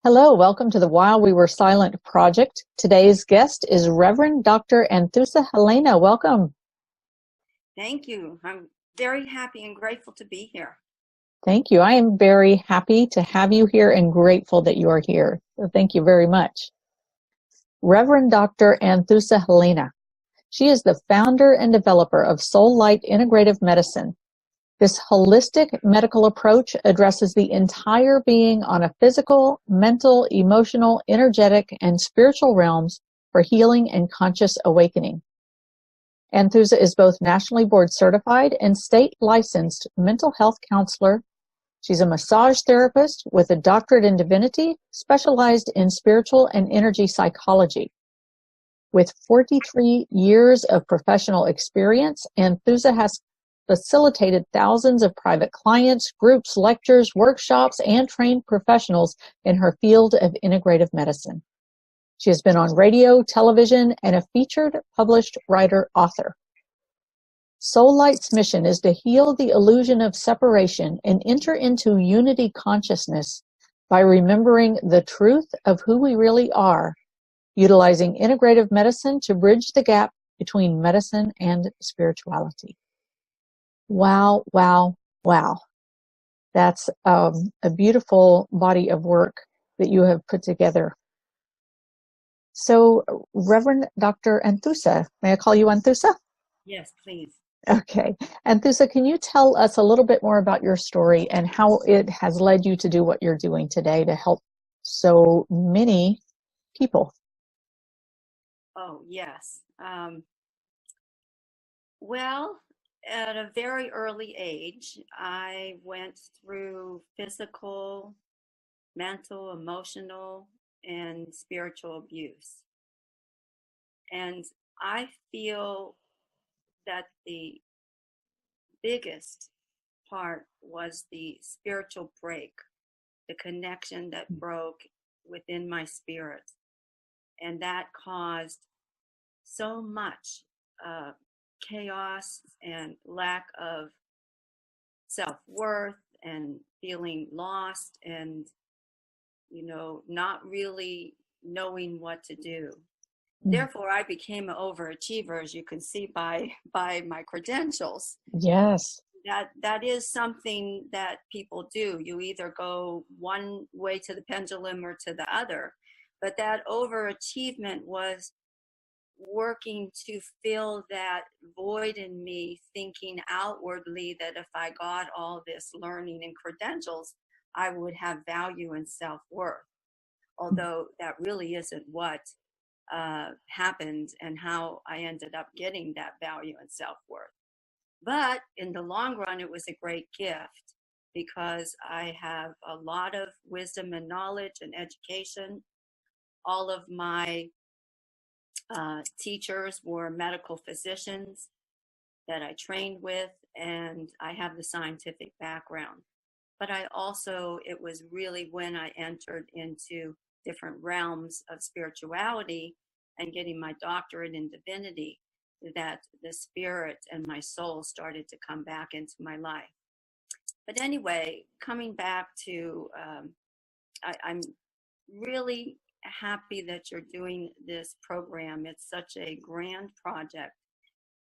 Hello, welcome to the While We Were Silent project. Today's guest is Reverend Dr. Antheas Helena. Welcome. Thank you. I'm very happy and grateful to be here. Thank you. I am very happy to have you here and grateful that you are here. So thank you very much. Reverend Dr. Antheas Helena. She is the founder and developer of Sollite Integrative Medicine. This holistic medical approach addresses the entire being on a physical, mental, emotional, energetic, and spiritual realms for healing and conscious awakening. Antheas is both nationally board certified and state licensed mental health counselor. She's a massage therapist with a doctorate in divinity, specialized in spiritual and energy psychology. With 43 years of professional experience, Antheas has facilitated thousands of private clients, groups, lectures, workshops, and trained professionals in her field of integrative medicine. She has been on radio, television, and a featured published writer-author. Sollite's mission is to heal the illusion of separation and enter into unity consciousness by remembering the truth of who we really are, utilizing integrative medicine to bridge the gap between medicine and spirituality. Wow, wow, wow. That's a beautiful body of work that you have put together. So, Reverend Dr. Antheas, may I call you Antheas? Yes, please. Okay. Antheas, can you tell us a little bit more about your story and how it has led you to do what you're doing today to help so many people? Oh, yes. Well, at a very early age, I went through physical, mental, emotional, and spiritual abuse. And I feel that the biggest part was the spiritual break, the connection that broke within my spirit. And that caused so much chaos and lack of self-worth and feeling lost and, not really knowing what to do. Therefore, I became an overachiever, as you can see by my credentials. Yes. That is something that people do. You either go one way to the pendulum or to the other. But that overachievement was working to fill that void in me, thinking outwardly that if I got all this learning and credentials, I would have value and self-worth. Although that really isn't what happened and how I ended up getting that value and self-worth. But in the long run, it was a great gift because I have a lot of wisdom and knowledge and education. All of my teachers were medical physicians that I trained with, and I have the scientific background. But it was really when I entered into different realms of spirituality and getting my doctorate in divinity that the spirit and my soul started to come back into my life. But anyway, coming back to, I'm really happy that you're doing this program. It's such a grand project.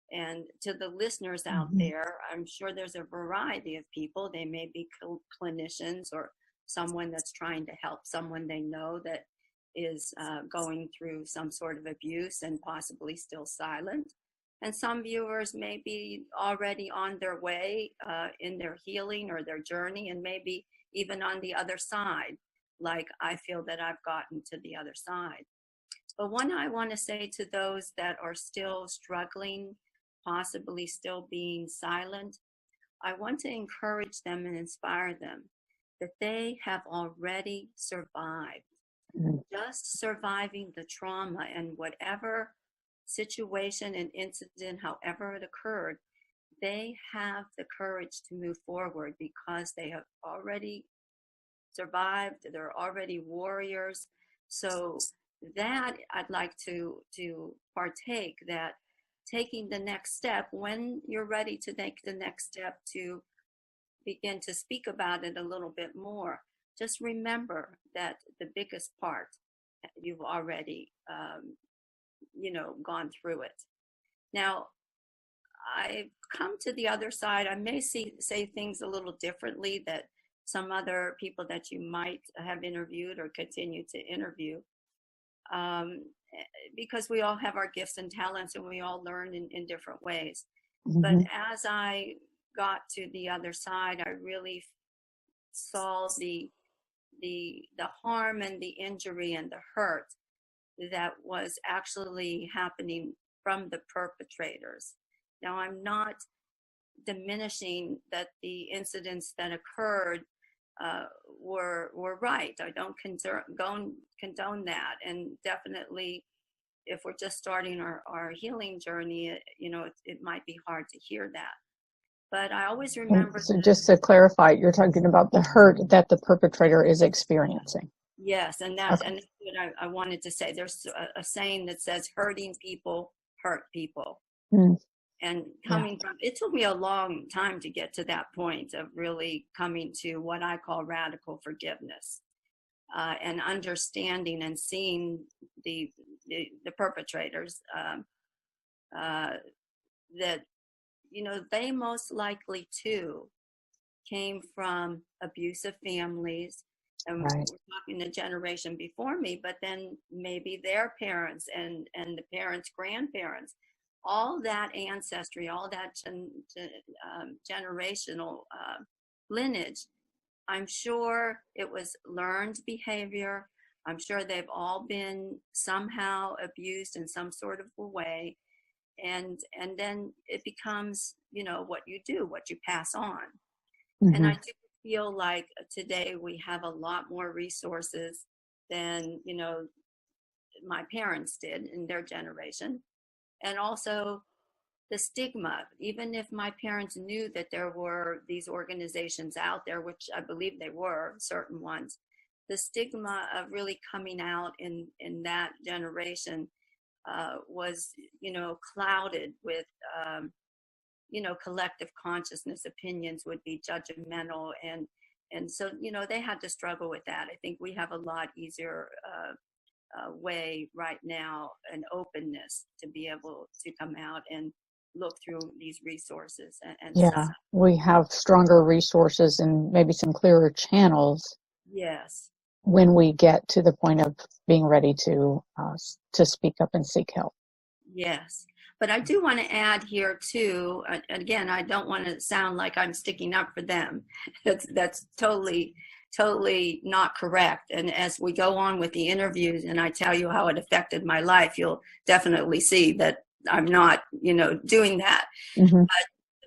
And to the listeners out there, I'm sure there's a variety of people. They may be clinicians or someone that's trying to help someone they know that is going through some sort of abuse and possibly still silent. And some viewers may be already on their way in their healing or their journey, and maybe even on the other side, like I feel that I've gotten to the other side. But one I want to say to those that are still struggling, possibly still being silent, I want to encourage them and inspire them that they have already survived. Just surviving the trauma and whatever situation and incident, however it occurred, they have the courage to move forward because they have already survived. They're already warriors. So that I'd like to partake, that taking the next step, when you're ready to take the next step, to begin to speak about it a little bit more, just remember that the biggest part, you've already, gone through it. Now, I've come to the other side. I may say things a little differently that some other people that you might have interviewed or continue to interview, um, because we all have our gifts and talents and we all learn in different ways. But as I got to the other side, I really saw the harm and the injury and the hurt that was actually happening from the perpetrators. Now, I'm not diminishing that the incidents that occurred were right. I don't condone that. And definitely, if we're just starting our healing journey, it might be hard to hear that. But I always remember. So just to clarify, you're talking about the hurt that the perpetrator is experiencing. Yes, and that's what I wanted to say. There's a saying that says, hurting people hurt people. And coming from, it took me a long time to get to that point of really coming to what I call radical forgiveness, and understanding and seeing the perpetrators, that, they most likely too came from abusive families. And we're talking the generation before me, but then maybe their parents and the parents' grandparents, all that ancestry, all that generational lineage. I'm sure it was learned behavior. I'm sure they've all been somehow abused in some sort of a way. And then it becomes, what you do, what you pass on. And I do feel like today we have a lot more resources than, my parents did in their generation. And also the stigma, even if my parents knew that there were these organizations out there, which I believe they were, certain ones, the stigma of really coming out in that generation was, clouded with, collective consciousness. Opinions would be judgmental, and so they had to struggle with that. I think we have a lot easier way right now, an openness to be able to come out and look through these resources and stuff. We have stronger resources and maybe some clearer channels. Yes. When we get to the point of being ready to speak up and seek help. Yes. But I do want to add here too, again, I don't want to sound like I'm sticking up for them. That's totally not correct. And as we go on with the interviews and I tell you how it affected my life, you'll definitely see that I'm not, doing that.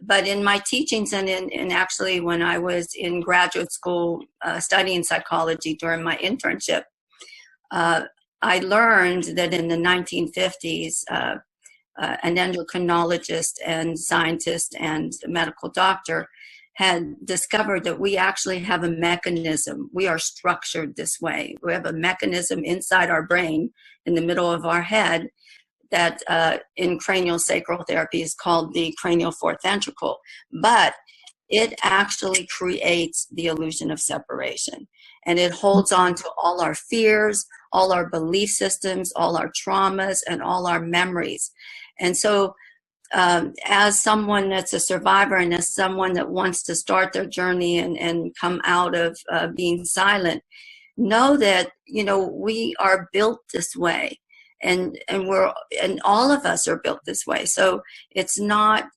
But in my teachings and in actually when I was in graduate school studying psychology during my internship, I learned that in the 1950s, an endocrinologist and scientist and medical doctor had discovered that we actually have a mechanism. We are structured this way. We have a mechanism inside our brain, in the middle of our head, that in CranialSacral Therapy is called the cranial fourth ventricle. But it actually creates the illusion of separation. And it holds on to all our fears, all our belief systems, all our traumas, and all our memories. And so as someone that's a survivor and as someone that wants to start their journey and come out of being silent, know that, we are built this way. And all of us are built this way. So it's not,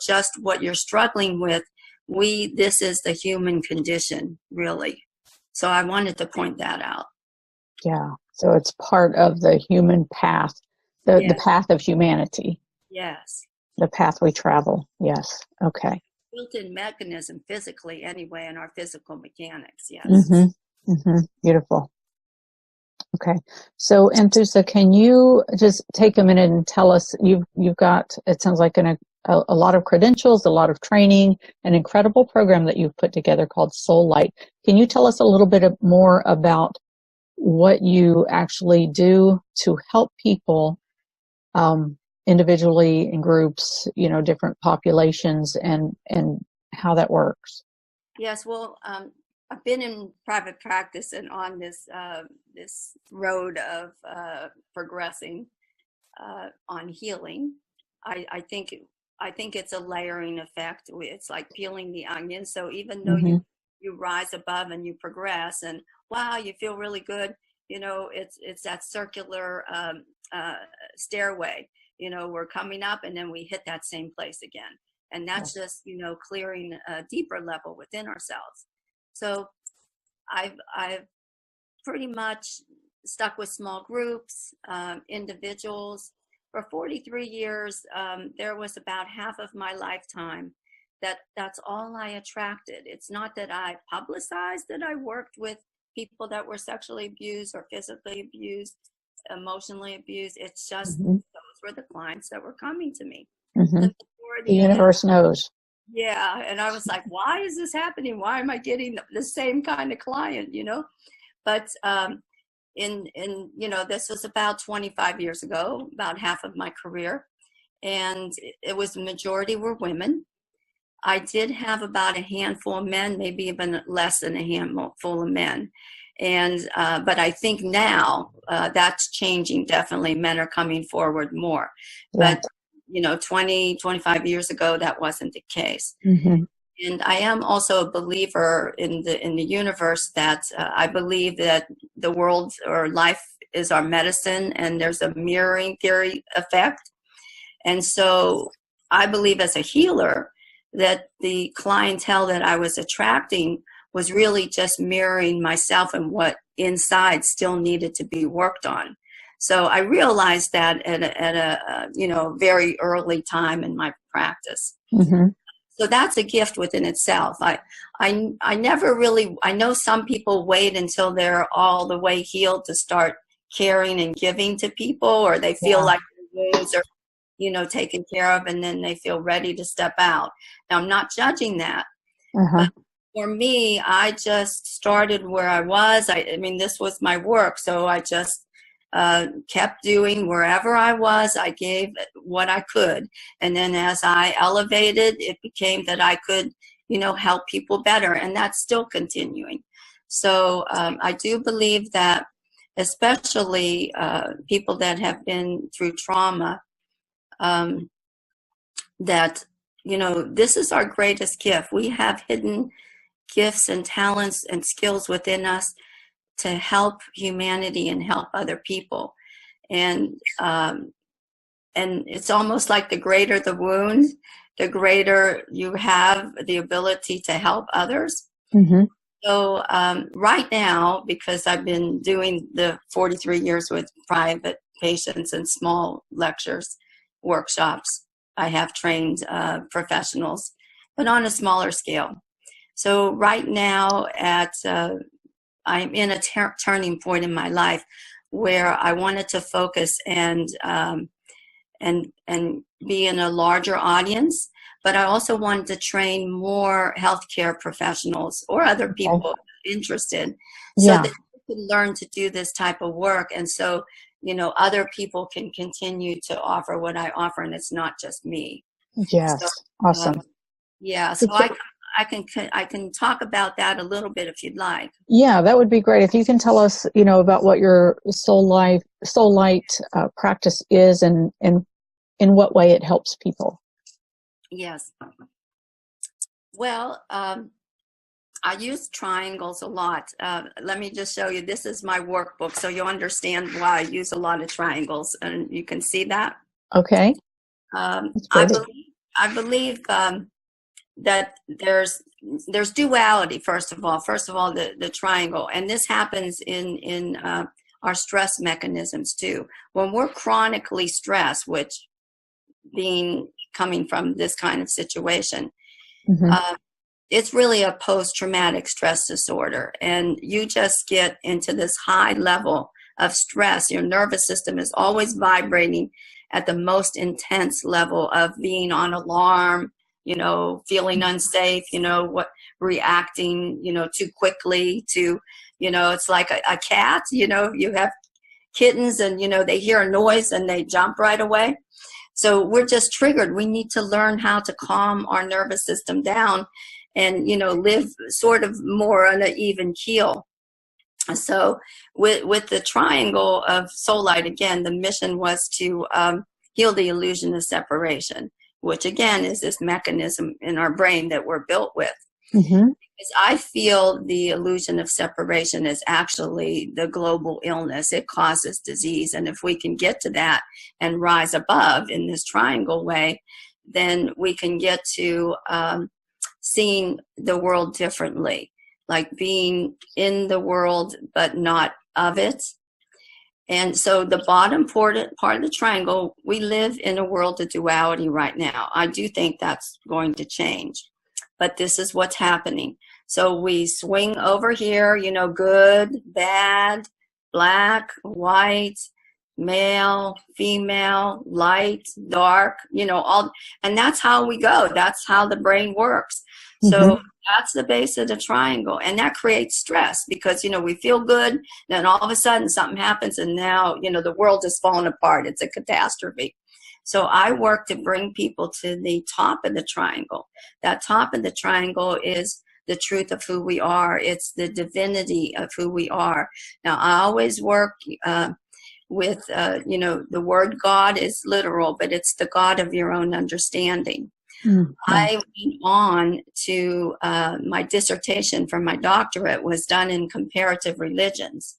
just what you're struggling with. This is the human condition, really. So I wanted to point that out. Yeah. So it's part of the human path, the path of humanity. Yes. The path we travel. Yes. Okay. Built-in mechanism physically anyway in our physical mechanics. Yes. Beautiful. Okay. So Antheas, can you just take a minute and tell us, you've got, it sounds like a lot of credentials, a lot of training, an incredible program that you've put together called Sollite. Can you tell us a little bit more about what you actually do to help people individually, in groups, different populations, and how that works? Yes, well, I've been in private practice and on this this road of progressing on healing. I think it's a layering effect. It's like peeling the onion. So even though Mm-hmm. you rise above and you progress, and wow, you feel really good. It's that circular stairway. We're coming up and then we hit that same place again, and that's just clearing a deeper level within ourselves. So I've pretty much stuck with small groups, individuals. For 43 years, there was about half of my lifetime that's all I attracted. It's not that I publicized that I worked with people that were sexually abused or physically abused, emotionally abused. It's just Mm-hmm. those were the clients that were coming to me. Mm-hmm. The The universe knows. Yeah, and I was like, why is this happening? Why am I getting the same kind of client, But this was about 25 years ago, about half of my career, and it was the majority were women. I did have about a handful of men, maybe even less than a handful of men. And but I think now that's changing. Definitely, men are coming forward more. Yeah. But 25 years ago, that wasn't the case. Mm-hmm. And I am also a believer in the universe, that I believe that the world or life is our medicine, and there's a mirroring theory effect. And so I believe as a healer that the clientele that I was attracting was really just mirroring myself and what inside still needed to be worked on. So I realized that at a very early time in my practice. Mm-hmm. So that's a gift within itself. I never really, I know some people wait until they're all the way healed to start caring and giving to people, or they feel like their wounds are taken care of, and then they feel ready to step out. Now, I'm not judging that. Uh-huh. But for me, I just started where I was. I mean, this was my work, so I just kept doing wherever I was. I gave what I could. And then as I elevated, it became that I could, help people better. And that's still continuing. So I do believe that especially people that have been through trauma, that this is our greatest gift. We have hidden gifts and talents and skills within us to help humanity and help other people, and it's almost like the greater the wound, the greater you have the ability to help others. Mm-hmm. So right now, because I've been doing the 43 years with private patients and small lectures, workshops, I have trained professionals, but on a smaller scale. So right now I'm in a turning point in my life where I wanted to focus and be in a larger audience, but I also wanted to train more healthcare professionals or other people interested, so that they can learn to do this type of work, and so other people can continue to offer what I offer, and it's not just me. Yes. So, awesome. Yeah, so I can talk about that a little bit if you'd like. Yeah, that would be great. If you can tell us, about what your Sollite practice is, and in what way it helps people. Yes. Well, I use triangles a lot. Let me just show you. This is my workbook, so you'll understand why I use a lot of triangles, and you can see that. Okay. I believe that there's duality. First of all, the triangle, and this happens in our stress mechanisms too. When we're chronically stressed, which coming from this kind of situation, Mm-hmm. It's really a post-traumatic stress disorder, and you just get into this high level of stress. Your nervous system is always vibrating at the most intense level of being on alarm, feeling unsafe, reacting, too quickly to, it's like a cat, you have kittens and, they hear a noise and they jump right away. So we're just triggered. We need to learn how to calm our nervous system down and live sort of more on an even keel. So with the triangle of Sollite, again, the mission was to heal the illusion of separation, which again is this mechanism in our brain that we're built with. Mm-hmm. Because I feel the illusion of separation is actually the global illness. It causes disease. And if we can get to that and rise above in this triangle way, then we can get to seeing the world differently, like being in the world but not of it. And so the bottom part of the triangle, we live in a world of duality right now. I do think that's going to change, but this is what's happening. So we swing over here, good, bad, black, white, male, female, light, dark, all, and that's how we go. That's how the brain works. So that's the base of the triangle, and that creates stress because, we feel good, then all of a sudden something happens, and now, the world is falling apart. It's a catastrophe. So I work to bring people to the top of the triangle. That top of the triangle is the truth of who we are. It's the divinity of who we are. Now, I always work with, the word God is literal, but it's the God of your own understanding. I went on to my dissertation for my doctorate was done in comparative religions.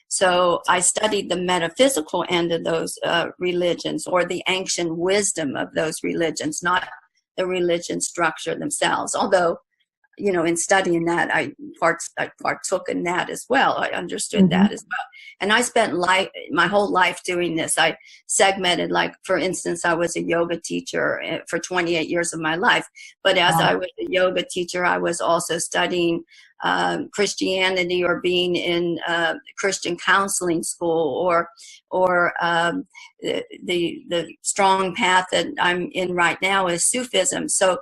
So I studied the metaphysical end of those religions, or the ancient wisdom of those religions, not the religion structure themselves. Although, in studying that, I partook in that as well. I understood that as well. And I spent my whole life doing this. I segmented, like, for instance, I was a yoga teacher for 28 years of my life. But as I was a yoga teacher, I was also studying Christianity, or being in Christian counseling school, or the strong path that I'm in right now is Sufism. So,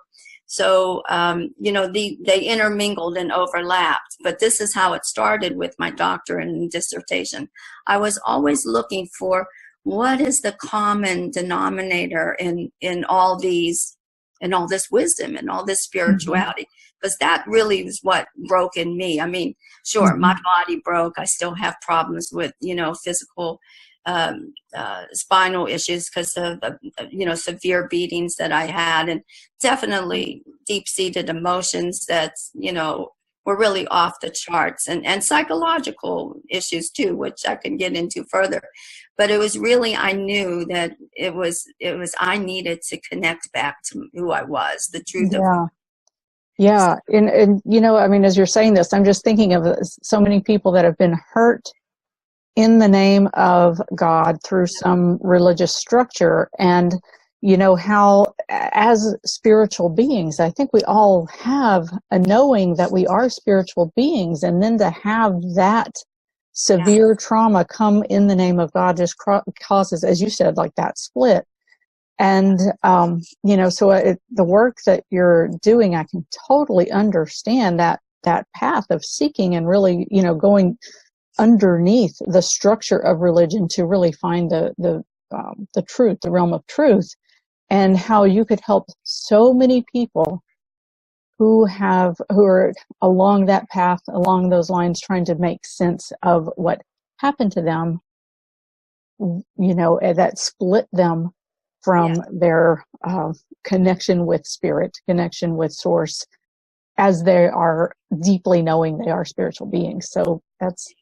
they intermingled and overlapped, but this is how it started with my doctorate and dissertation. I was always looking for what is the common denominator in all these, in all this wisdom and all this spirituality, because that really was what broke in me. I mean, sure, my body broke. I still have problems with, physical spinal issues because of severe beatings that I had, and definitely deep-seated emotions that were really off the charts, and psychological issues too, which I can get into further. But it was really, I knew that it was I needed to connect back to who I was, the truth of. Yeah. And I mean, as you're saying this, I'm just thinking of so many people that have been hurt in the name of God through some religious structure. And, how as spiritual beings, I think we all have a knowing that we are spiritual beings. And then to have that severe trauma come in the name of God just causes, as you said, like that split. And, so the work that you're doing, I can totally understand that path of seeking and really, going underneath the structure of religion to really find the truth, the realm of truth, and how you could help so many people who are along that path, along those lines, trying to make sense of what happened to them, that split them from their connection with spirit, connection with source, as they are deeply knowing they are spiritual beings. So that's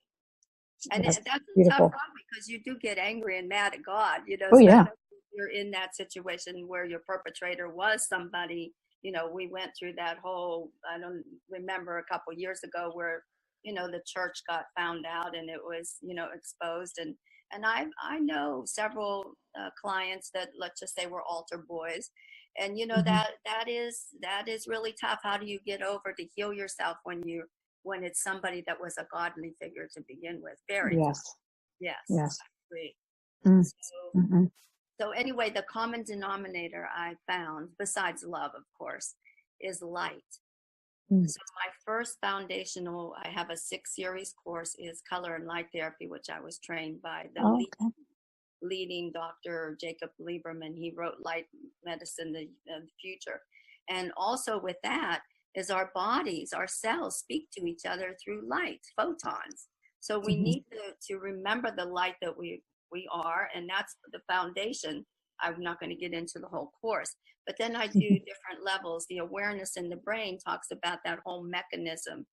That's beautiful. a tough one, because you do get angry and mad at God, Oh, yeah. You're in that situation where your perpetrator was somebody. We went through that whole, I don't remember, a couple years ago where, the church got found out and it was, exposed. And I know several clients that, let's just say, were altar boys. And, that is really tough. How do you get over to heal yourself when it's somebody that was a godly figure to begin with? Very tough. Yes. I agree. So anyway, the common denominator I found, besides love, of course, is light. So my first foundational, I have a 6-series course, is color and light therapy, which I was trained by the leading Dr. Jacob Lieberman. He wrote Light Medicine, the Future. And also with that, is our bodies, our cells speak to each other through light, photons. So we need to remember the light that we are, and that's the foundation. I'm not going to get into the whole course, but then I do different levels. The awareness in the brain talks about that whole mechanism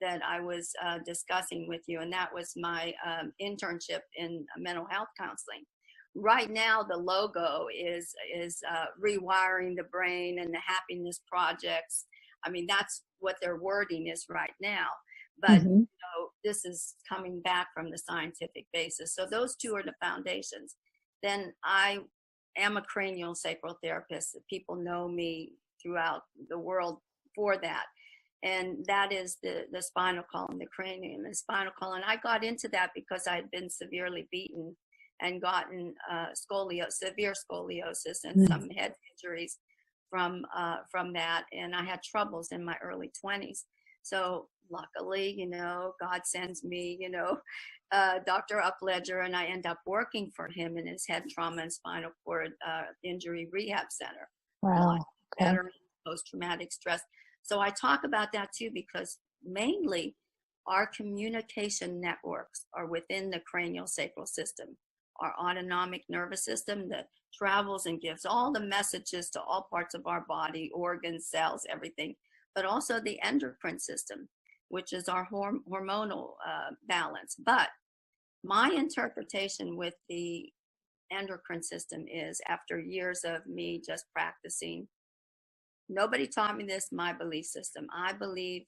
that I was discussing with you, and that was my internship in mental health counseling. Right now, the logo is rewiring the brain and the happiness projects. I mean, that's what their wording is right now. But you know, this is coming back from the scientific basis. So those two are the foundations. Then I am a cranial-sacral therapist. People know me throughout the world for that. And that is the spinal column, the cranium, the spinal column. I got into that because I had been severely beaten and gotten severe scoliosis and some head injuries from that. And I had troubles in my early 20s. So luckily, you know, God sends me, you know, Dr. Upledger, and I end up working for him in his head trauma and spinal cord injury rehab center. Wow. Okay. Post-traumatic stress. So I talk about that too, because mainly our communication networks are within the cranial-sacral system, our autonomic nervous system that travels and gives all the messages to all parts of our body, organs, cells, everything, but also the endocrine system, which is our hormonal balance. But my interpretation with the endocrine system is, after years of me just practicing, nobody taught me this, my belief system. I believe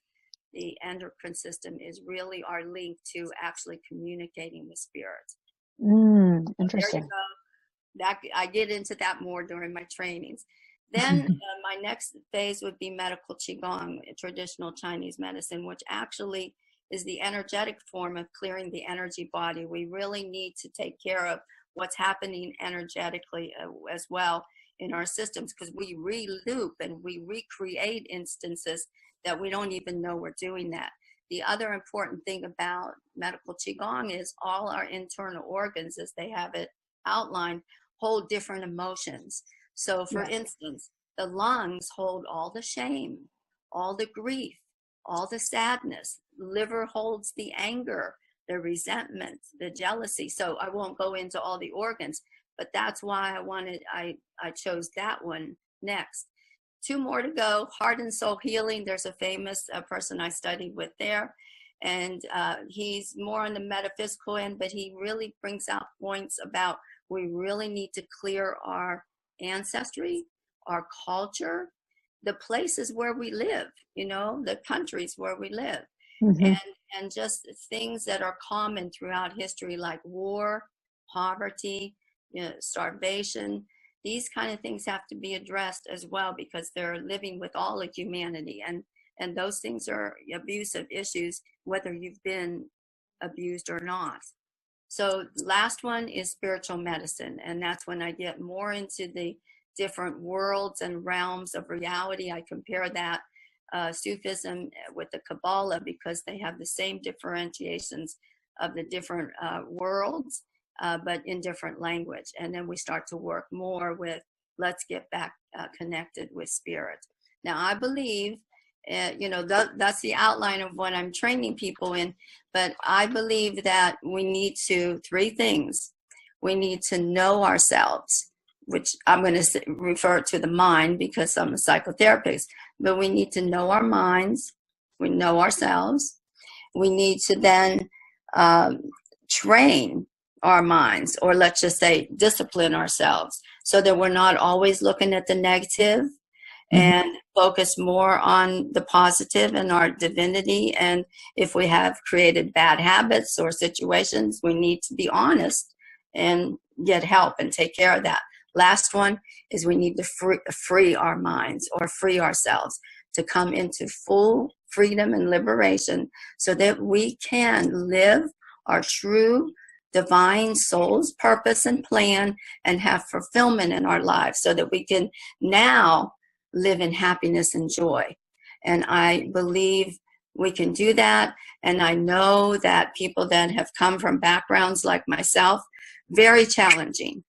the endocrine system is really our link to actually communicating with spirit. Interesting. There you go. I get into that more during my trainings. Then my next phase would be medical Qigong, traditional Chinese medicine, which actually is the energetic form of clearing the energy body. We really need to take care of what's happening energetically as well in our systems, because we re-loop and we recreate instances that we don't even know we're doing that. The other important thing about medical Qigong is all our internal organs, as they have it outlined, hold different emotions. So for instance, the lungs hold all the shame, all the grief, all the sadness. Liver holds the anger, the resentment, the jealousy. So I won't go into all the organs, but that's why I chose that one next. 2 more to go. Heart and soul healing. There's a famous person I studied with there, and he's more on the metaphysical end, but he really brings out points about we really need to clear our ancestry, our culture, the places where we live, you know, the countries where we live, and just things that are common throughout history, like war, poverty, you know, starvation. These kind of things have to be addressed as well, because they're living with all of humanity, and those things are abusive issues, whether you've been abused or not. So last one is spiritual medicine, and that's when I get more into the different worlds and realms of reality. I compare that Sufism with the Kabbalah, because they have the same differentiations of the different worlds, but in different language. And then we start to work more with, let's get back connected with spirit. Now, I believe, you know, that's the outline of what I'm training people in, but I believe that we need 3 things. We need to know ourselves, which I'm going to refer to the mind because I'm a psychotherapist, but we need to know our minds. We know ourselves. We need to then train our minds, or let's just say discipline ourselves, so that we're not always looking at the negative, and focus more on the positive and our divinity. And if we have created bad habits or situations, we need to be honest and get help and take care of that. Last one is we need to free our minds, or free ourselves, to come into full freedom and liberation, so that we can live our true divine soul's purpose and plan and have fulfillment in our lives, so that we can now live in happiness and joy. And I believe we can do that. And I know that people that have come from backgrounds like myself, very challenging.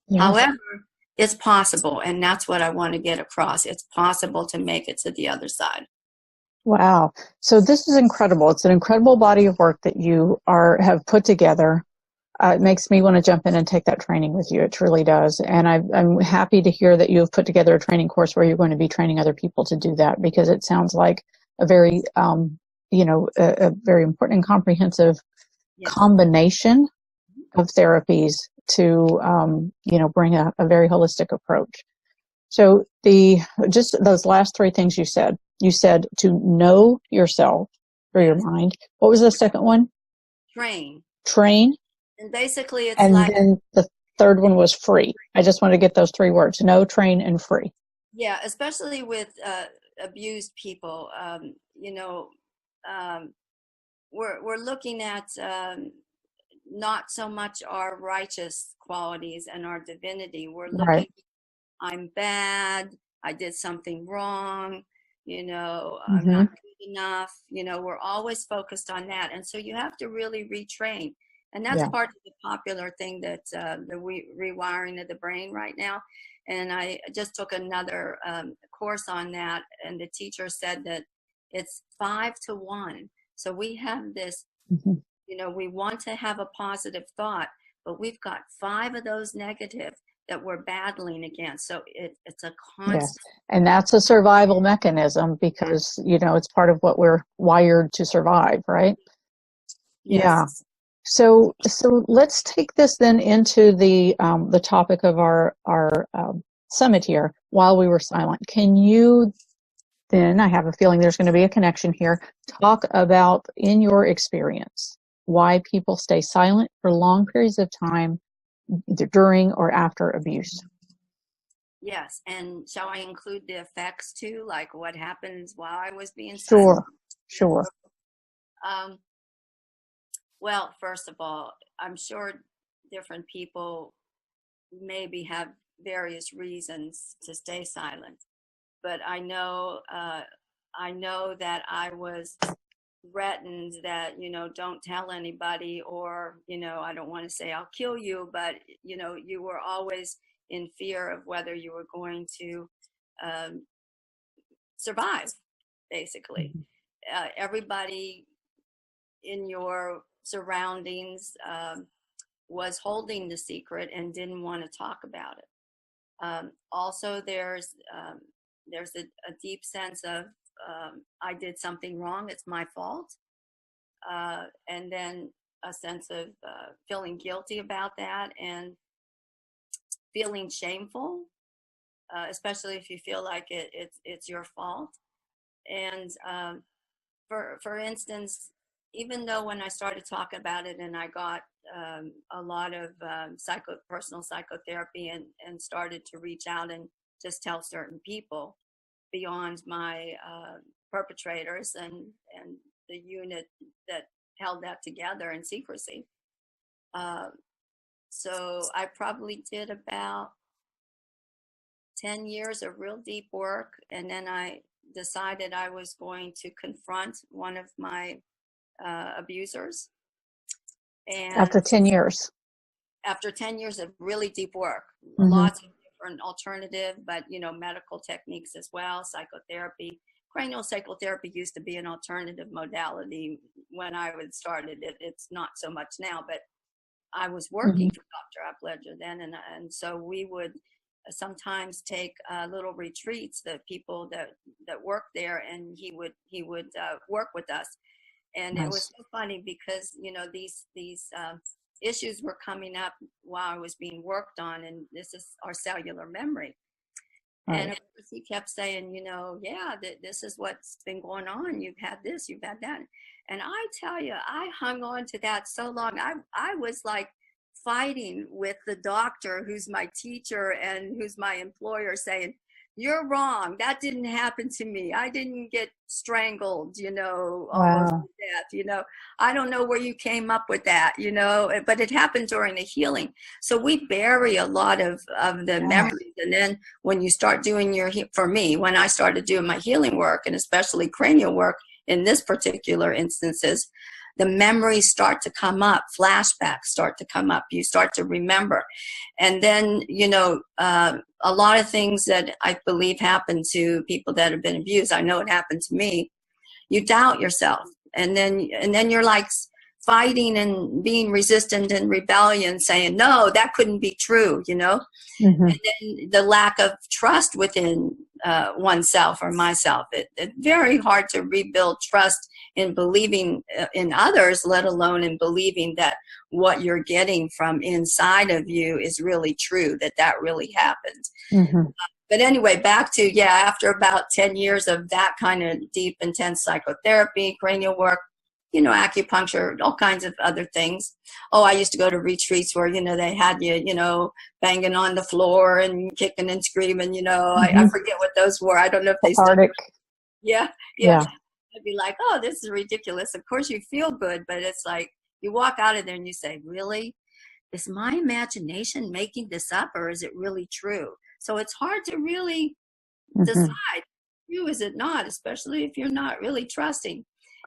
Yes. However, it's possible. And that's what I want to get across. It's possible to make it to the other side. Wow. So this is incredible. It's an incredible body of work that you have put together. It makes me want to jump in and take that training with you. It truly does. And I'm happy to hear that you have put together a training course where you're going to be training other people to do that, because it sounds like a very, a very important and comprehensive Yes. combination of therapies to, bring a very holistic approach. So just those last three things you said to know yourself through your mind. What was the second one? Train. And basically it's and like, then the third one was free. I just wanted to get those three words: know, train, and free. yeah, especially with abused people. We're looking at not so much our righteous qualities and our divinity. We're looking, Right. I'm bad, I did something wrong, Mm-hmm. I'm not good enough. We're always focused on that. And so you have to really retrain. And that's part of the popular thing that the rewiring of the brain right now. And I just took another course on that, and the teacher said that it's 5-1. So we have this, Mm-hmm. We want to have a positive thought, but we've got 5 of those negative that we're battling against. So it's a constant. Yes. And that's a survival mechanism, because, it's part of what we're wired to survive, right? Yes. Yeah. So let's take this then into the topic of our summit here, while we were silent. Can you then, I have a feeling there's going to be a connection here, talk about, in your experience, why people stay silent for long periods of time, either during or after abuse? Yes. And shall I include the effects too, like what happens while I was being Sure. silent? Sure. Well, first of all, I'm sure different people maybe have various reasons to stay silent, but I know that I was threatened that, don't tell anybody, or, I don't want to say I'll kill you, but, you were always in fear of whether you were going to survive, basically. Everybody in your surroundings was holding the secret and didn't want to talk about it. Also, there's a deep sense of I did something wrong, it's my fault, and then a sense of feeling guilty about that and feeling shameful, especially if you feel like it's your fault. And for instance, even though when I started talking about it and I got a lot of personal psychotherapy and started to reach out and just tell certain people beyond my perpetrators and the unit that held that together in secrecy. So I probably did about 10 years of real deep work, and then I decided I was going to confront one of my abusers. And after 10 years. After 10 years of really deep work, Mm-hmm. Lots of different alternative, but medical techniques as well, psychotherapy. CranialSacral Therapy used to be an alternative modality when I would started it. It's not so much now, but I was working for Dr. Upledger then, and so we would sometimes take little retreats, the people that work there, and he would work with us. And Nice. It was so funny because these issues were coming up while I was being worked on, and this is our cellular memory. Right. And of course he kept saying, this is what's been going on. You've had this, you've had that. And I tell you, I hung on to that so long. I was like fighting with the doctor who's my teacher and who's my employer, saying, you're wrong. That didn't happen to me. I didn't get strangled, almost to death, I don't know where you came up with that, but it happened during the healing. So we bury a lot of the memories. And then when you start doing for me, when I started doing my healing work, and especially cranial work in this particular instances, the memories start to come up, flashbacks start to come up, you start to remember. And then, a lot of things that I believe happen to people that have been abused, I know it happened to me, you doubt yourself, and then you're like fighting and being resistant and rebellion, saying, no, that couldn't be true, you know? Mm-hmm. And then the lack of trust within oneself or myself. It's very hard to rebuild trust in believing in others, let alone in believing that what you're getting from inside of you is really true, that really happened. Mm-hmm. But anyway, back to, after about 10 years of that kind of deep, intense psychotherapy, cranial work, acupuncture, all kinds of other things. Oh, I used to go to retreats where, they had you, banging on the floor and kicking and screaming, Mm-hmm. I forget what those were. I don't know if they still. Yeah. I'd be like, oh, this is ridiculous. Of course you feel good, but it's like you walk out of there and you say, really? Is my imagination making this up, or is it really true? So it's hard to really decide, true is it not, especially if you're not really trusting.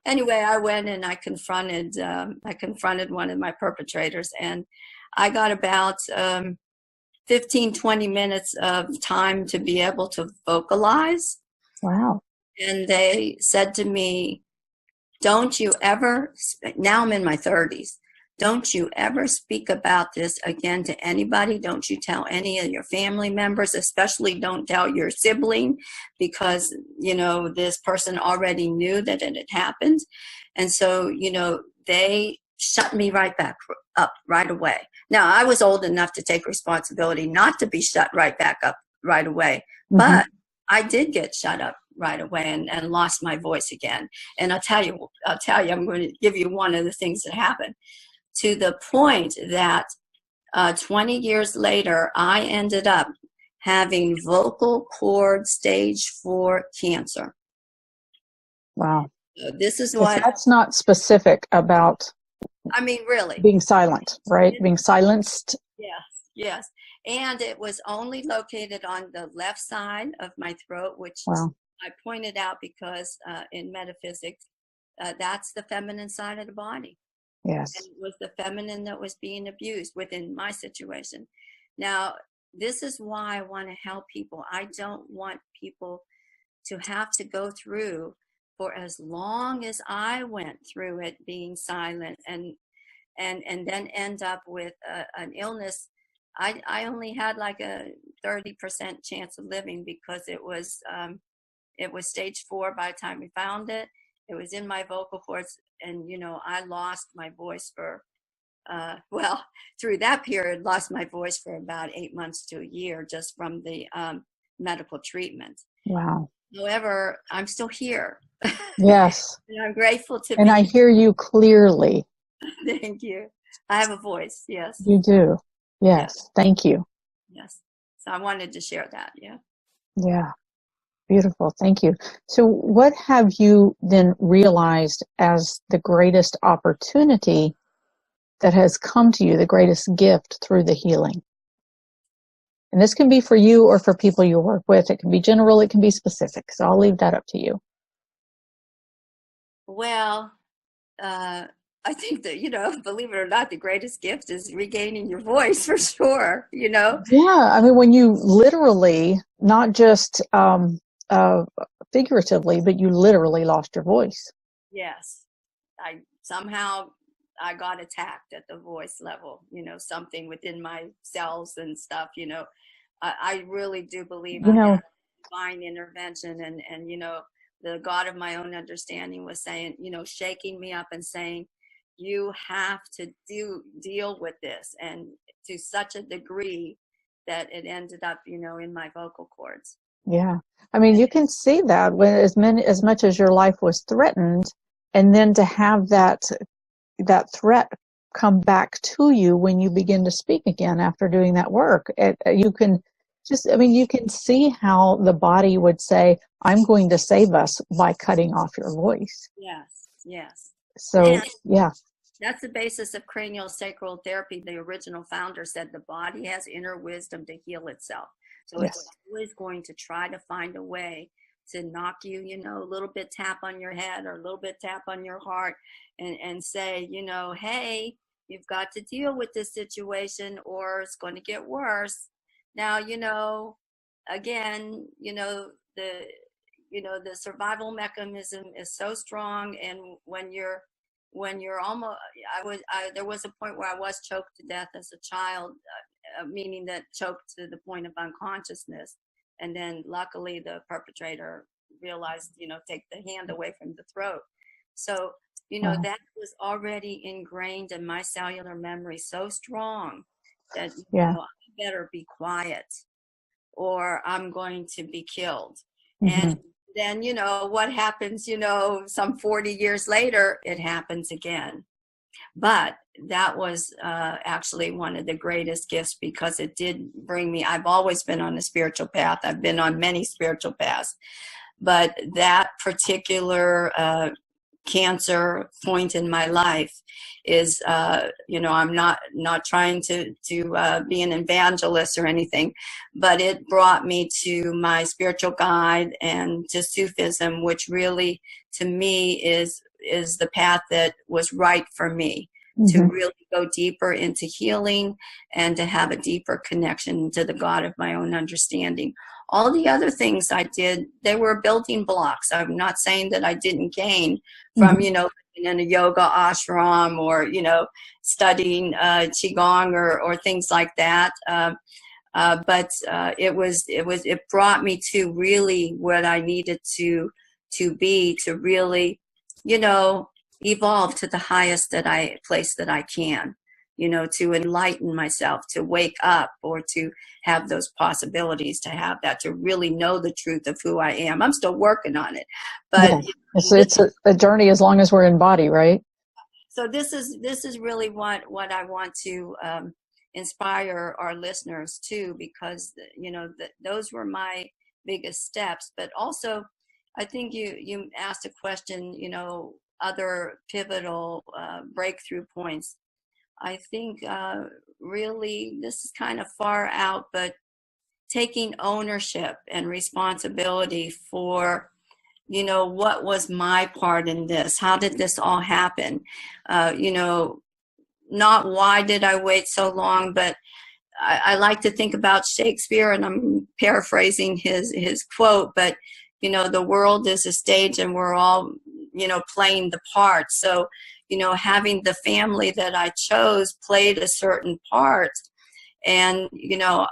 Anyway, I went and I confronted one of my perpetrators, and I got about 15, 20 minutes of time to be able to vocalize. Wow. And they said to me, don't you ever, now I'm in my 30s, don't you ever speak about this again to anybody. Don't you tell any of your family members, especially don't tell your sibling, because, this person already knew that it had happened. And so, they shut me right back up right away. Now, I was old enough to take responsibility not to be shut right back up right away, but I did get shut up right away and lost my voice again. And I'll tell you, I'm going to give you one of the things that happened, to the point that 20 years later, I ended up having vocal cord stage 4 cancer. Wow. So this is what. That's not specific about. I mean, really. Being silent, right? Being silenced. Yes. And it was only located on the left side of my throat, which I pointed out because in metaphysics, that's the feminine side of the body. Yes. And it was the feminine that was being abused within my situation. Now, this is why I want to help people. I don't want people to have to go through for as long as I went through it, being silent and then end up with an illness. I only had like a 30% chance of living because it was stage 4 by the time we found it. It was in my vocal cords, and I lost my voice for through that period, lost my voice for about 8 months to a year just from the medical treatment. Wow. However, I'm still here. Yes. And I'm grateful to be. And I hear you clearly. Thank you. I have a voice. Yes. You do. Yes. Thank you. Yes. So I wanted to share that. Yeah. Yeah. Beautiful. Thank you. So what have you then realized as the greatest opportunity that has come to you, the greatest gift through the healing? And this can be for you or for people you work with. It can be general, it can be specific. So I'll leave that up to you. Well, I think that, believe it or not, the greatest gift is regaining your voice, for sure, Yeah, I mean, when you literally, not just figuratively, but you literally lost your voice. Yes. I got attacked at the voice level, something within my cells and stuff, I really do believe I had divine intervention, and the God of my own understanding was saying, shaking me up and saying, you have to deal with this, and to such a degree that it ended up, in my vocal cords. Yeah. I mean, you can see that when as much as your life was threatened, and then to have that threat come back to you when you begin to speak again after doing that work. You can see how the body would say, I'm going to save us by cutting off your voice. Yes. So, yeah. That's the basis of CranialSacral Therapy. The original founder said the body has inner wisdom to heal itself. So it's always going to try to find a way to knock you, a little bit tap on your head or a little bit tap on your heart and say, hey, you've got to deal with this situation or it's going to get worse. Now, again, the survival mechanism is so strong. And when you're almost, there was a point where I was choked to death as a child, meaning that choked to the point of unconsciousness. And then luckily the perpetrator realized, take the hand away from the throat. So, that was already ingrained in my cellular memory so strong that, I better be quiet or I'm going to be killed. Mm-hmm. And then, what happens, some 40 years later, it happens again. But that was actually one of the greatest gifts, because it did bring me, I've always been on a spiritual path. I've been on many spiritual paths. But that particular cancer point in my life is, I'm not trying to be an evangelist or anything, but it brought me to my spiritual guide and to Sufism, which really, to me, is the path that was right for me. To really go deeper into healing and to have a deeper connection to the God of my own understanding. All the other things I did, they were building blocks. I'm not saying that I didn't gain from, being in a yoga ashram or, studying Qigong or things like that. But it brought me to really what I needed to be, to really, evolve to the highest place that I can, to enlighten myself, to wake up, or to have those possibilities, to have that, to really know the truth of who I am. I'm still working on it, but it's a journey as long as we're in body, right? So this is really what I want to inspire our listeners to, because those were my biggest steps. But also, I think you asked a question, other pivotal breakthrough points. I think really this is kind of far out, but taking ownership and responsibility for, what was my part in this? How did this all happen? Not why did I wait so long, but I like to think about Shakespeare, and I'm paraphrasing his quote, but the world is a stage and we're all, playing the part. So, having the family that I chose played a certain part. And,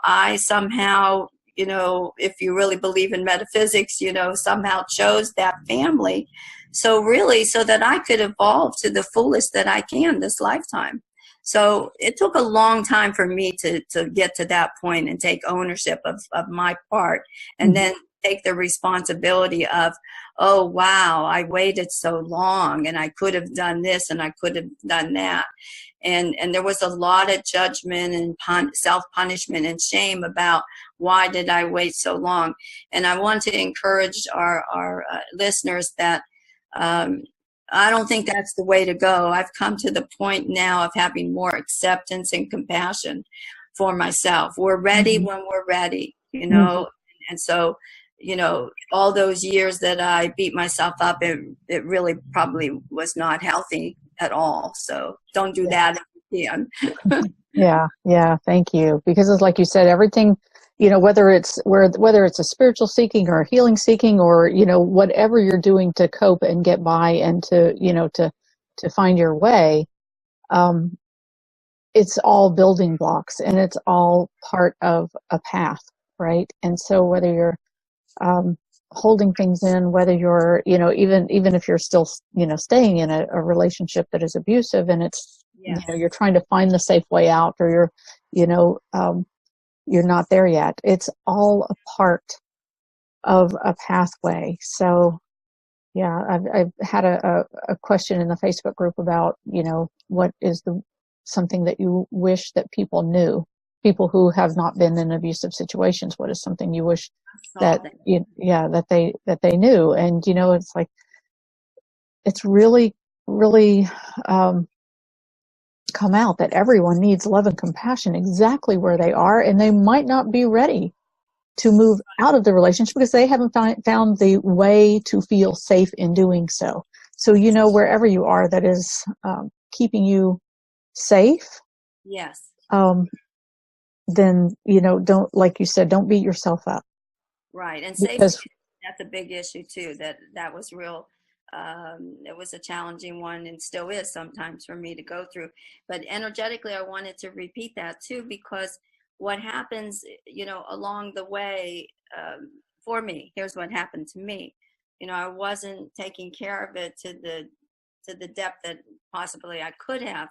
I somehow, if you really believe in metaphysics, somehow chose that family. So really, so that I could evolve to the fullest that I can this lifetime. So it took a long time for me to get to that point and take ownership of my part, and then take the responsibility of, oh, wow, I waited so long and I could have done this and I could have done that. And there was a lot of judgment and self-punishment and shame about why did I wait so long. And I want to encourage our listeners that I don't think that's the way to go. I've come to the point now of having more acceptance and compassion for myself. We're ready when we're ready, and so, all those years that I beat myself up, it really probably was not healthy at all. So don't do that if you can. Yeah. Thank you. Because it's like you said, everything, whether it's a spiritual seeking or a healing seeking, or, whatever you're doing to cope and get by and to find your way, it's all building blocks and it's all part of a path, right? And so whether you're holding things in, whether you're, even if you're still, staying in a relationship that is abusive, and it's, you're trying to find the safe way out, or you're, you're not there yet. It's all a part of a pathway. So, yeah, I've had a question in the Facebook group about, what is something that you wish that people knew, people who have not been in abusive situations. What is something you wish that they knew? And, it's like, it's really, really, come out that everyone needs love and compassion exactly where they are, and they might not be ready to move out of the relationship because they haven't found the way to feel safe in doing so. So, wherever you are, that is keeping you safe. Yes. Then, don't, like you said, don't beat yourself up. Right. And because, that's a big issue too. That was real. It was a challenging one and still is sometimes for me to go through. But energetically, I wanted to repeat that too, because what happens, along the way, for me, here's what happened to me. I wasn't taking care of it to the depth that possibly I could have.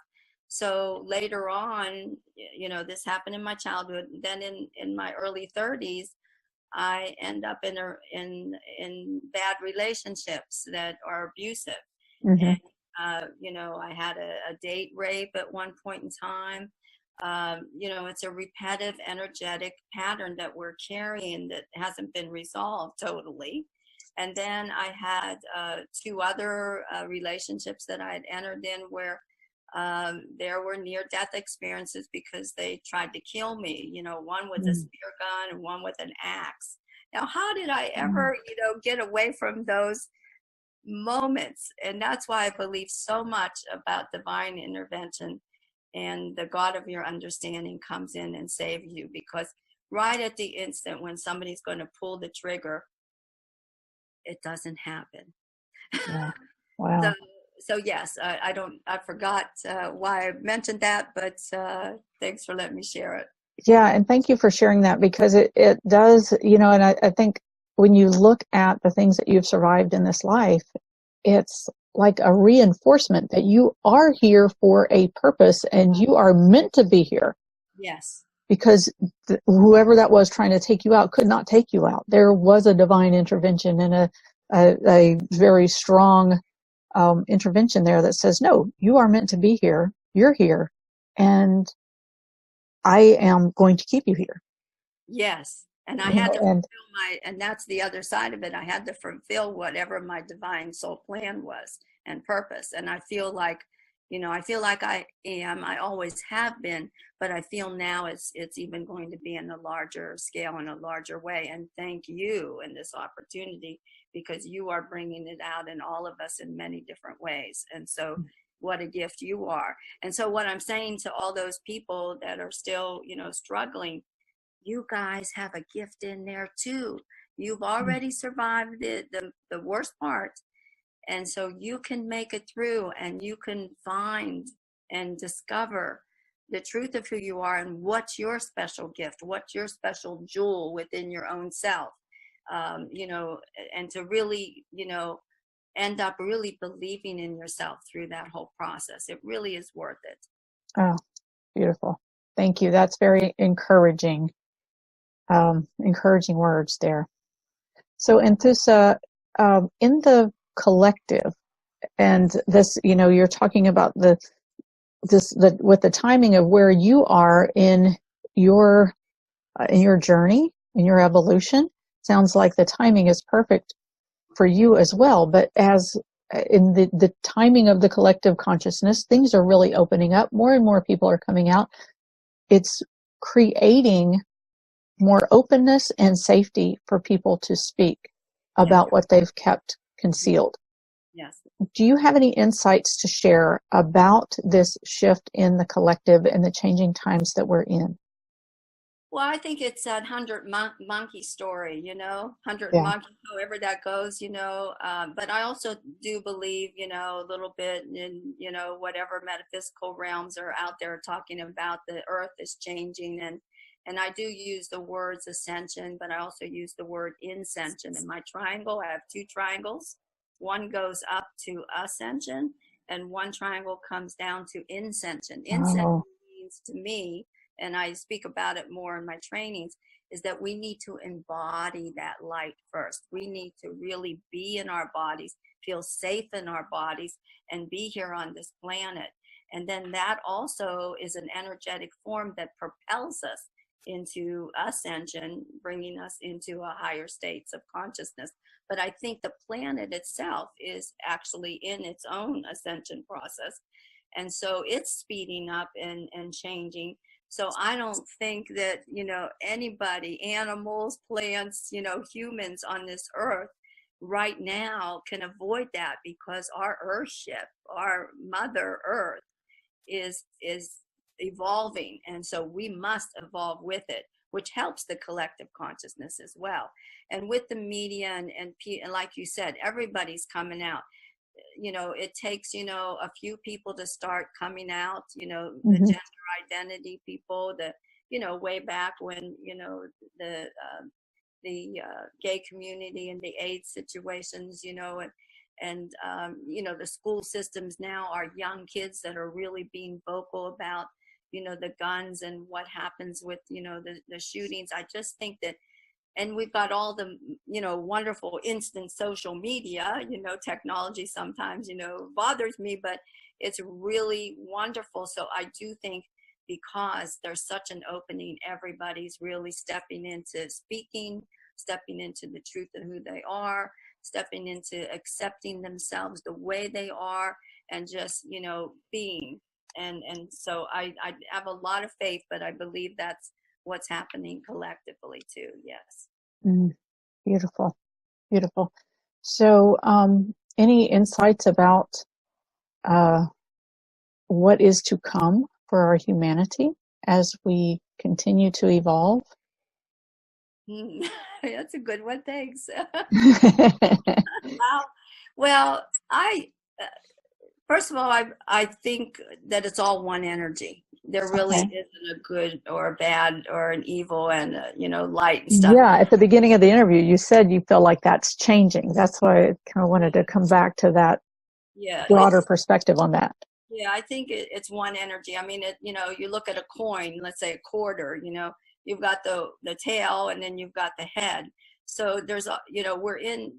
So later on, this happened in my childhood. Then in my early 30s, I end up in bad relationships that are abusive. Mm-hmm. And I had a date rape at one point in time. It's a repetitive energetic pattern that we're carrying that hasn't been resolved totally. And then I had two other relationships that I had entered in where there were near-death experiences because they tried to kill me. One with a spear gun and one with an axe. Now, how did I ever, get away from those moments? And that's why I believe so much about divine intervention, and the God of your understanding comes in and saves you, because right at the instant when somebody's going to pull the trigger, it doesn't happen. Yeah. Wow. So yes, I forgot why I mentioned that, but thanks for letting me share it. Yeah, and thank you for sharing that, because it does, and I think when you look at the things that you've survived in this life, it's like a reinforcement that you are here for a purpose and you are meant to be here. Yes. Because whoever that was trying to take you out could not take you out. There was a divine intervention and a very strong intervention there that says, no, you are meant to be here. You're here. And I am going to keep you here. Yes. And I You had know, to and fulfill and that's the other side of it. I had to fulfill whatever my divine soul plan was and purpose. And I feel like, I am, I always have been, but I feel now it's even going to be in a larger scale, in a larger way. And thank you in this opportunity, because you are bringing it out in all of us in many different ways. And so what a gift you are. And so what I'm saying to all those people that are still, struggling, you guys have a gift in there too. You've already survived the worst part. And so you can make it through, and you can find and discover the truth of who you are and what's your special gift, what's your special jewel within your own self. And to really, end up really believing in yourself through that whole process. It really is worth it. oh, beautiful. Thank you. That's very encouraging. Encouraging words there. So, Anthusa, in the collective, and this, you're talking about with the timing of where you are in your journey, in your evolution. Sounds like the timing is perfect for you as well. But as in the timing of the collective consciousness, things are really opening up. More and more people are coming out. It's creating more openness and safety for people to speak about what they've kept concealed. Yes. Do you have any insights to share about this shift in the collective and the changing times that we're in? Well, I think it's that 100 monkey story, 100 Yeah. monkeys, however that goes, but I also do believe, a little bit in, whatever metaphysical realms are out there talking about the earth is changing. And I do use the words ascension, but I also use the word ascension. In my triangle, I have two triangles. One goes up to ascension, and one triangle comes down to ascension. Ascension means to me, and I speak about it more in my trainings, is that we need to embody that light first. We need to really be in our bodies, feel safe in our bodies, and be here on this planet. And then that also is an energetic form that propels us into ascension, bringing us into a higher states of consciousness. But I think the planet itself is actually in its own ascension process. And so it's speeding up and changing. So I don't think that, anybody, animals, plants, humans on this earth right now can avoid that, because our earthship, our mother earth is evolving. And so we must evolve with it. which helps the collective consciousness as well. And with the media and like you said, everybody's coming out. It takes, a few people to start coming out, the gender identity people, way back when, the gay community and the AIDS situations, and the school systems now are young kids that are really being vocal about, the guns and what happens with, the shootings. I just think that, and we've got all the, wonderful instant social media, technology sometimes, bothers me, but it's really wonderful. So I do think because there's such an opening, everybody's really stepping into speaking, stepping into the truth of who they are, stepping into accepting themselves the way they are, and just, being. And so I have a lot of faith, but I believe that's what's happening collectively too. Yes. Beautiful. Beautiful. So, any insights about what is to come for our humanity as we continue to evolve? That's a good one. Thanks. Well, first of all, I think that it's all one energy. There really isn't a good or a bad or an evil and light and stuff. Yeah, at the beginning of the interview, you said you feel like that's changing. That's why I kind of wanted to come back to that broader perspective on that. Yeah, I think it's one energy. I mean, you look at a coin, let's say a quarter, you've got the tail and then you've got the head. So there's, we're in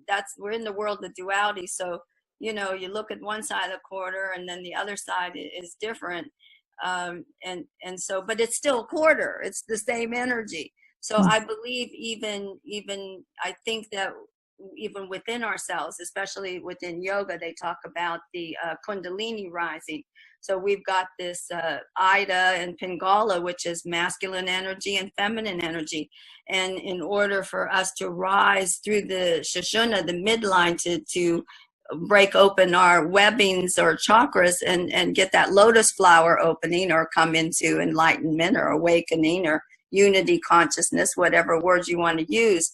the world of duality. So, you look at one side of the quarter and then the other side is different. And so, but it's still a quarter. It's the same energy. So I believe even I think that even within ourselves, especially within yoga, they talk about the Kundalini rising. So we've got this Ida and Pingala, which is masculine energy and feminine energy. And in order for us to rise through the Sushumna, the midline, to break open our webbings or chakras and get that lotus flower opening or come into enlightenment or awakening or unity consciousness, whatever words you want to use,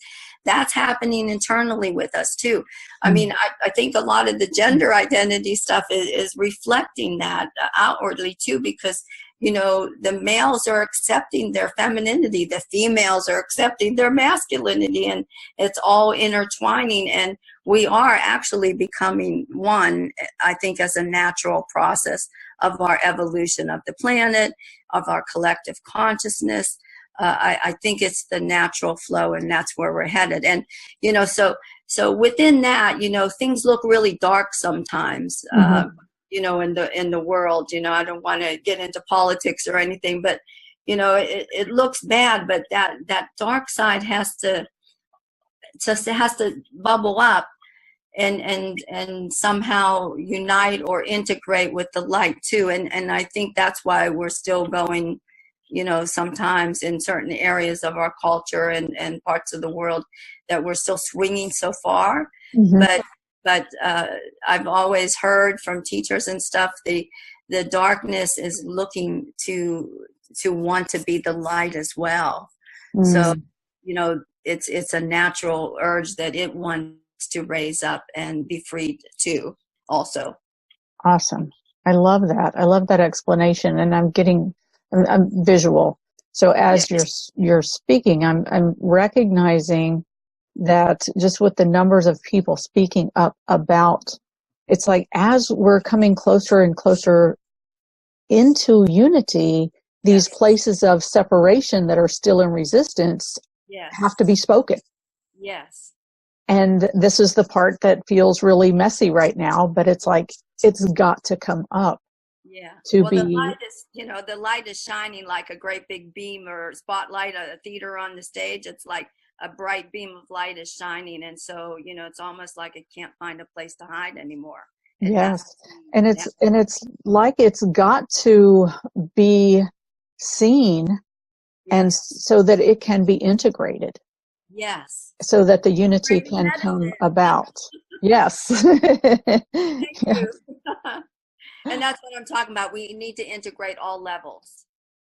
that's happening internally with us too. I mean, I think a lot of the gender identity stuff is reflecting that outwardly too, because the males are accepting their femininity, the females are accepting their masculinity, and it's all intertwining, and we are actually becoming one, I think, as a natural process of our evolution of the planet, of our collective consciousness. I think it's the natural flow, and that's where we're headed. And, so within that, things look really dark sometimes, in the world. I don't want to get into politics or anything, but, it looks bad, but that dark side has to bubble up and somehow unite or integrate with the light too. And I think that's why we're still going, sometimes in certain areas of our culture and parts of the world that we're still swinging so far. But I've always heard from teachers and stuff, the darkness is looking to want to be the light as well. So, it's a natural urge that it wants to raise up and be freed too also. Awesome. I love that. I love that explanation, and I'm visual. So as you're speaking, I'm recognizing that just with the numbers of people speaking up about, it's like as we're coming closer and closer into unity, these places of separation that are still in resistance have to be spoken. Yes. And this is the part that feels really messy right now, but it's like, it's got to come up. Yeah. The light is shining like a great big beam or spotlight at a theater on the stage. It's like a bright beam of light is shining. And so, it's almost like it can't find a place to hide anymore. Yes. And it's like it's got to be seen, and so that it can be integrated. Yes. So that the unity can come about. Yes. Thank you. And that's what I'm talking about. We need to integrate all levels.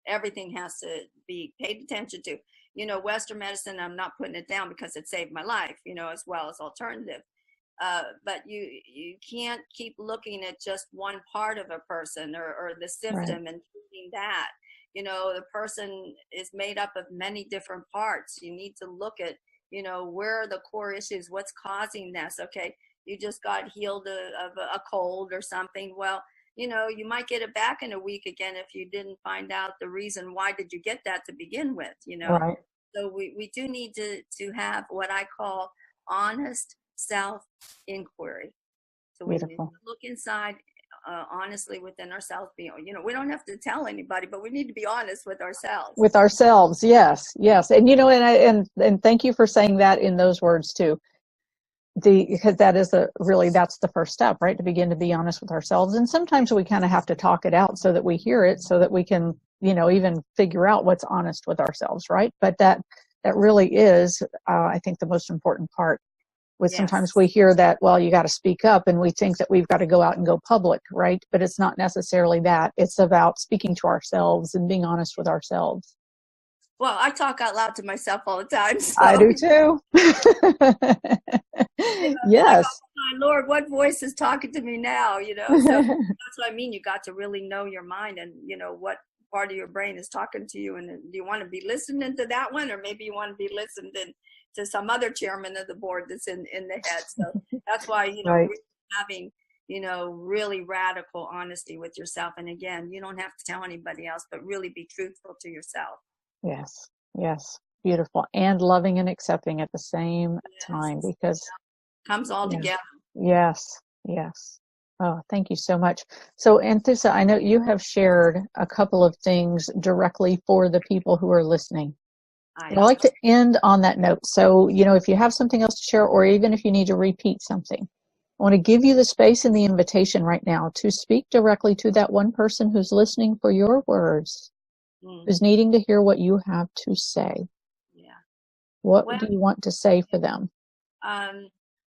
Everything has to be paid attention to. Western medicine, I'm not putting it down because it saved my life, as well as alternative. But you can't keep looking at just one part of a person or the symptom and treating that. The person is made up of many different parts. You need to look at, where are the core issues? What's causing this? Okay, you just got healed of a cold or something. Well, you might get it back in a week again if you didn't find out the reason why did you get that to begin with, Right. So we do need to have what I call honest self-inquiry. So we need to look inside honestly within ourselves. We don't have to tell anybody, but we need to be honest with ourselves. With ourselves, yes, yes. And and thank you for saying that in those words too. Because that is that's the first step, right? To begin to be honest with ourselves. And sometimes we kind of have to talk it out so that we hear it, so that we can, even figure out what's honest with ourselves, right? But that really is, I think, the most important part. Sometimes we hear that, well, you got to speak up, and we think that we've got to go out and go public, right? But it's not necessarily that. It's about speaking to ourselves and being honest with ourselves. Well, I talk out loud to myself all the time. So. I do too. Yes. My Lord, what voice is talking to me now? So that's what I mean. You got to really know your mind and, what part of your brain is talking to you. And do you want to be listening to that one? Or maybe you want to be listening to some other chairman of the board that's in the head. So that's why, right. having, really radical honesty with yourself. And again, you don't have to tell anybody else, but really be truthful to yourself. Yes. Yes. Beautiful. And loving and accepting at the same time, because comes all together. Yes. Yes. Oh, thank you so much. So, Antheas, I know you have shared a couple of things directly for the people who are listening. I'd like to end on that note. So, if you have something else to share, or even if you need to repeat something, I want to give you the space and the invitation right now to speak directly to that one person who's listening for your words, who's needing to hear what you have to say. Yeah. What do you want to say for them?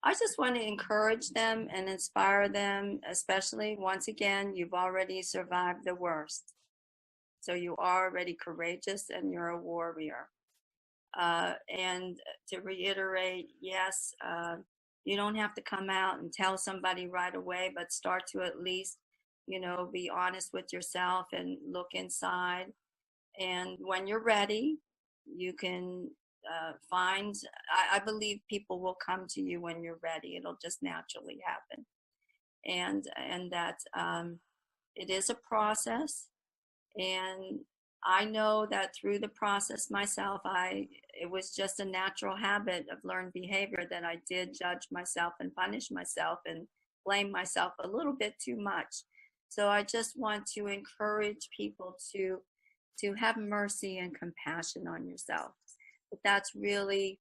I just want to encourage them and inspire them, especially, once again, you've already survived the worst. So you are already courageous and you're a warrior. And to reiterate, yes, you don't have to come out and tell somebody right away, but start to at least, be honest with yourself and look inside. And when you're ready, you can find, I believe people will come to you when you're ready. It'll just naturally happen. And that it is a process. And I know that through the process myself, it was just a natural habit of learned behavior that I did judge myself and punish myself and blame myself a little bit too much. So I just want to encourage people to have mercy and compassion on yourself. But that's really,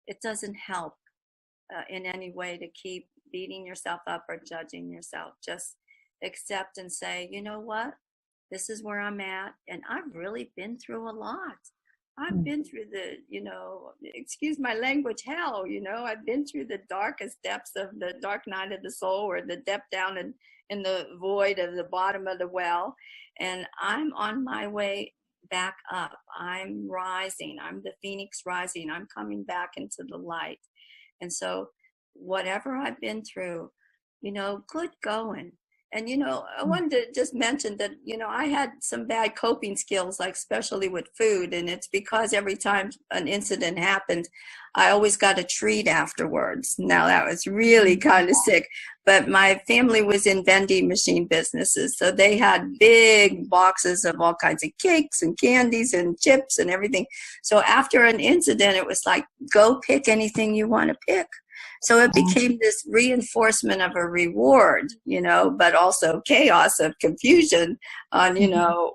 it doesn't help in any way to keep beating yourself up or judging yourself. Just accept and say, you know what? This is where I'm at, and I've really been through a lot. I've been through the, excuse my language, hell, I've been through the darkest depths of the dark night of the soul, or the depth down in the void of the bottom of the well. And I'm on my way back up. I'm rising. I'm the phoenix rising. I'm coming back into the light. And so whatever I've been through, good going. And, I wanted to just mention that, I had some bad coping skills, like especially with food. And it's because every time an incident happened, I always got a treat afterwards. Now, that was really kind of sick. But my family was in vending machine businesses. So they had big boxes of all kinds of cakes and candies and chips and everything. So after an incident, it was like, go pick anything you want to pick. So it became this reinforcement of a reward, but also chaos of confusion on,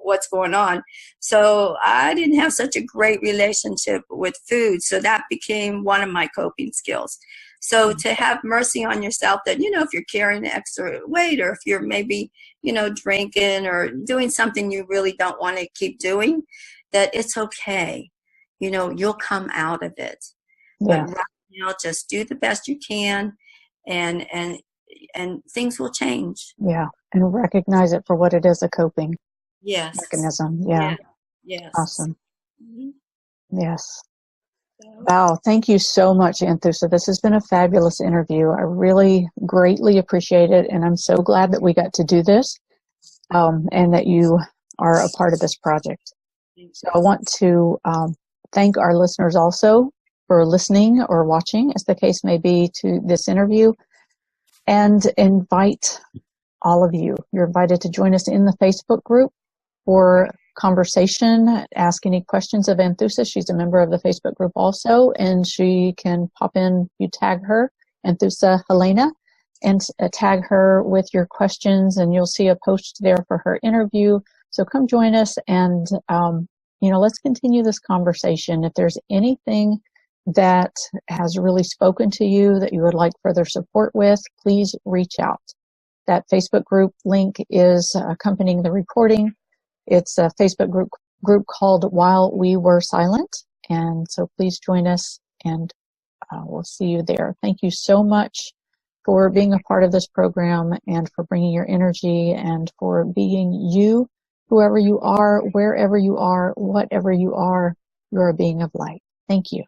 what's going on. So I didn't have such a great relationship with food. So that became one of my coping skills. So to have mercy on yourself that, if you're carrying extra weight, or if you're maybe, drinking or doing something you really don't want to keep doing, that it's okay. You'll come out of it. Yeah. But just do the best you can, and things will change. Yeah, and recognize it for what it is, a coping mechanism. Yeah. Yes. Awesome. Yes. Wow, thank you so much, Anthusa. This has been a fabulous interview. I really greatly appreciate it, and I'm so glad that we got to do this, and that you are a part of this project. So I want to thank our listeners also for listening or watching, as the case may be, to this interview, and invite all of you. You're invited to join us in the Facebook group for conversation. Ask any questions of Anthusa. She's a member of the Facebook group also, and she can pop in. You tag her, Anthusa Helena, and tag her with your questions, and you'll see a post there for her interview. So come join us, and let's continue this conversation. If there's anything that has really spoken to you that you would like further support with, please reach out. That Facebook group link is accompanying the recording. It's a Facebook group called While We Were Silent. And so please join us, and we'll see you there. Thank you so much for being a part of this program, and for bringing your energy, and for being you, whoever you are, wherever you are, whatever you are, you're a being of light. Thank you.